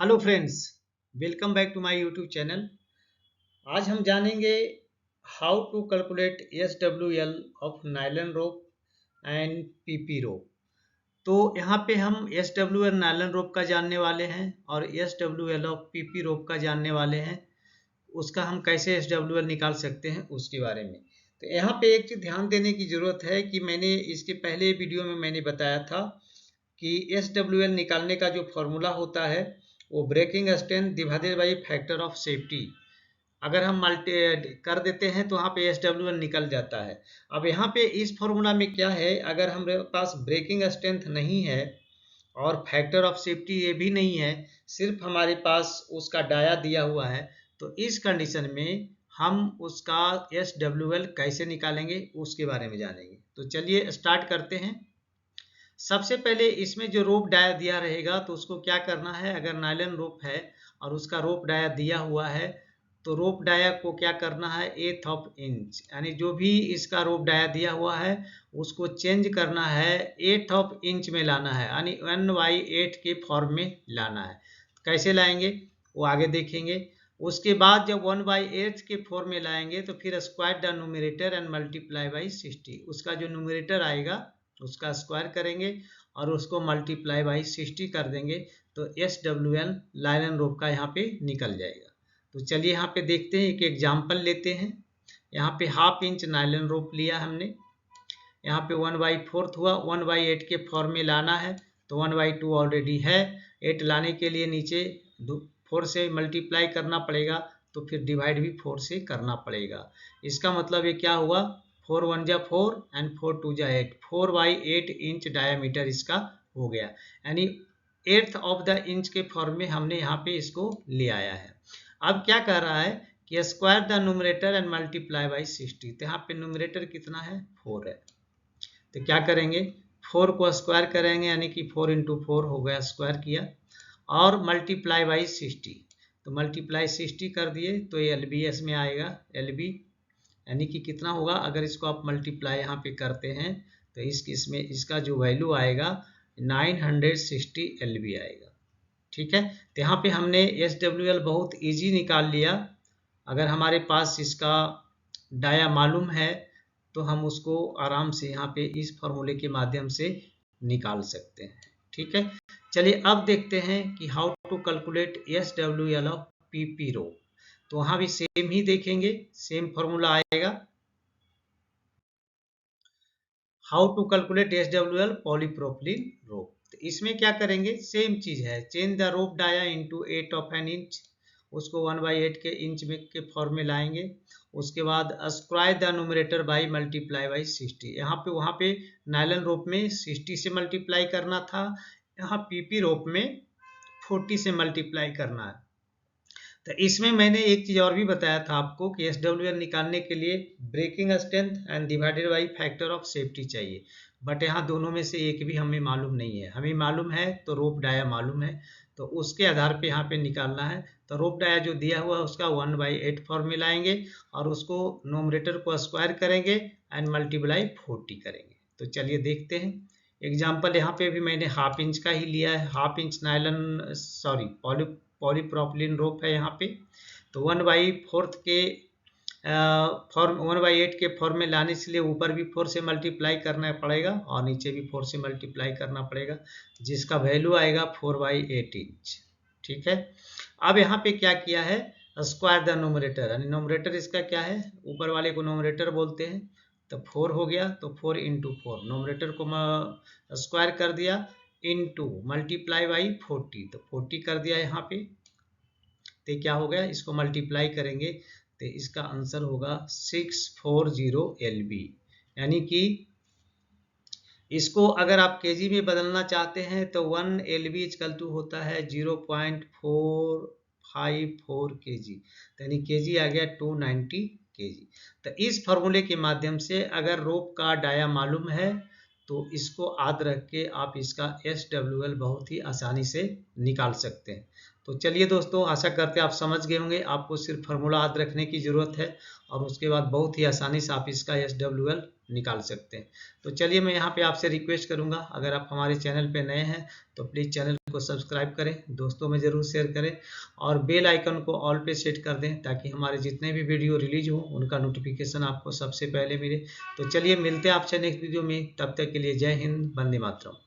Hello friends, welcome back to my YouTube channel. आज हम जानेंगे how to calculate S W L of nylon rope and PP rope. तो यहाँ पे हम S W L nylon rope का जानने वाले हैं और S W L of PP rope का जानने वाले हैं। उसका हम कैसे एस डब्ल्यू एल निकाल सकते हैं उसके बारे में। तो यहाँ पे एक चीज़ ध्यान देने की ज़रूरत है कि मैंने इसके पहले वीडियो में मैंने बताया था कि एस डब्ल्यू एल निकालने का जो फॉर्मूला होता है वो breaking strength divided by factor of safety. अगर हम मल्टी कर देते हैं तो वहाँ पे एस डब्ल्यू एल निकल जाता है। अब यहाँ पे इस फॉर्मूला में क्या है, अगर हमारे पास ब्रेकिंग स्ट्रेंथ नहीं है और फैक्टर ऑफ सेफ्टी ये भी नहीं है, सिर्फ हमारे पास उसका डाया दिया हुआ है, तो इस कंडीशन में हम उसका एस डब्ल्यू एल कैसे निकालेंगे उसके बारे में जानेंगे। तो चलिए स्टार्ट करते हैं। सबसे पहले इसमें जो रोप डाया दिया रहेगा तो उसको क्या करना है, अगर नायलॉन रोप है और उसका रोप डाया दिया हुआ है तो रोप डाया को क्या करना है, एथ ऑफ इंच, यानी जो भी इसका रोप डाया दिया हुआ है उसको चेंज करना है, एथ ऑफ इंच में लाना है, यानी 1/8 के फॉर्म में लाना है। कैसे लाएंगे वो आगे देखेंगे। उसके बाद जब 1/8 के फॉर्म में लाएंगे तो फिर square the numerator and multiply by 60। उसका जो न्यूमरेटर आएगा उसका स्क्वायर करेंगे और उसको मल्टीप्लाई बाई 60 कर देंगे तो एस डब्ल्यू एल नायलॉन रोप का यहाँ पे निकल जाएगा। तो चलिए यहाँ पे देखते हैं, एक एग्जाम्पल लेते हैं। यहाँ पे हाफ इंच नायलॉन रोप लिया हमने, यहाँ पे 1/4 हुआ, 1/8 के फॉर्म में लाना है तो 1/2 ऑलरेडी है। 8 लाने के लिए नीचे 4 से मल्टीप्लाई करना पड़ेगा तो फिर डिवाइड भी 4 से करना पड़ेगा। इसका मतलब ये क्या हुआ, 4 1 जा 4 एंड 4 2 जा 8, 4/8 इंच डायामीटर इसका हो गया, यानी एट्थ ऑफ द इंच के फॉर्म में हमने यहाँ पे इसको ले आया है। अब क्या कह रहा है कि square the numerator and multiply by 60। तो यहाँ पे न्यूमरेटर कितना है, 4 है, तो क्या करेंगे 4 को स्क्वायर करेंगे, यानी कि 4 इंटू 4 हो गया, स्क्वायर किया, और मल्टीप्लाई बाई 60। तो मल्टीप्लाई 60 कर दिए तो ये एल बी एस में आएगा, एल बी यानी कि कितना होगा, अगर इसको आप मल्टीप्लाई यहाँ पे करते हैं तो इसमें इसका जो वैल्यू आएगा 960 एल बी आएगा। ठीक है, तो यहाँ पे हमने एस डब्ल्यू एल बहुत ईजी निकाल लिया। अगर हमारे पास इसका डाया मालूम है तो हम उसको आराम से यहाँ पे इस फॉर्मूले के माध्यम से निकाल सकते हैं। ठीक है, चलिए अब देखते हैं कि how to calculate S W L of PP rope. तो वहां भी सेम ही देखेंगे, सेम फॉर्मूला आएगा। How to calculate S W L polypropylene rope. तो इसमें क्या करेंगे, सेम चीज है, change the rope dia into 8 of an inch, उसको 1/8 के इंच में के फॉर्म में लाएंगे। उसके बाद square the numerator by multiply by 60। यहाँ पे वहाँ पे नायलॉन रोप में 60 से मल्टीप्लाई करना था, यहाँ पीपी रोप में 40 से मल्टीप्लाई करना है। तो इसमें मैंने एक चीज़ और भी बताया था आपको कि एस डब्ल्यू एल निकालने के लिए breaking strength and divided by factor of safety चाहिए, बट यहाँ दोनों में से एक भी हमें मालूम नहीं है। हमें मालूम है तो रोप डाया मालूम है, तो उसके आधार पे यहाँ पे निकालना है। तो रोप डाया जो दिया हुआ है उसका 1/8 फॉर्म में लाएंगे और उसको नोमरेटर को स्क्वायर करेंगे एंड मल्टीप्लाई 40 करेंगे। तो चलिए देखते हैं एग्जाम्पल। यहाँ पे भी मैंने हाफ इंच का ही लिया है, half inch nylon sorry polypropylene rope है यहाँ पे। तो 1/4 के फॉर्म 1/8 के फॉर्म में लाने के लिए ऊपर भी 4 से मल्टीप्लाई करना पड़ेगा और नीचे भी 4 से मल्टीप्लाई करना पड़ेगा, जिसका वैल्यू आएगा 4/8 इंच। ठीक है, अब यहाँ पे क्या किया है, स्क्वायर द नोमरेटर, यानी नोमरेटर इसका क्या है, ऊपर वाले को नोमरेटर बोलते हैं। तो 4 हो गया तो 4 इंटू 4, नोमरेटर को स्क्वायर कर दिया, इंटू मल्टीप्लाई बाई 40, तो 40 कर दिया यहाँ पे। तो क्या हो गया, इसको मल्टीप्लाई करेंगे तो इसका आंसर होगा 640 LB, यानी कि इसको अगर आप केजी में बदलना चाहते हैं तो 1 LB इक्वल टू होता है 0.454 केजी, यानी केजी आ गया 290 केजी। तो इस फॉर्मूले के माध्यम से अगर रोप का डाया मालूम है तो इसको याद रख के आप इसका SWL बहुत ही आसानी से निकाल सकते हैं। तो चलिए दोस्तों, आशा करते हैं आप समझ गए होंगे। आपको सिर्फ फार्मूला याद रखने की ज़रूरत है और उसके बाद बहुत ही आसानी से आप इसका SWL निकाल सकते हैं। तो चलिए, मैं यहाँ पे आपसे रिक्वेस्ट करूँगा, अगर आप हमारे चैनल पे नए हैं तो प्लीज़ चैनल को सब्सक्राइब करें, दोस्तों में ज़रूर शेयर करें और बेल आइकन को ऑल पे सेट कर दें ताकि हमारे जितने भी वीडियो रिलीज हो उनका नोटिफिकेशन आपको सबसे पहले मिले। तो चलिए, मिलते हैं आपसे नेक्स्ट वीडियो में। तब तक के लिए जय हिंद, वंदे मातरम।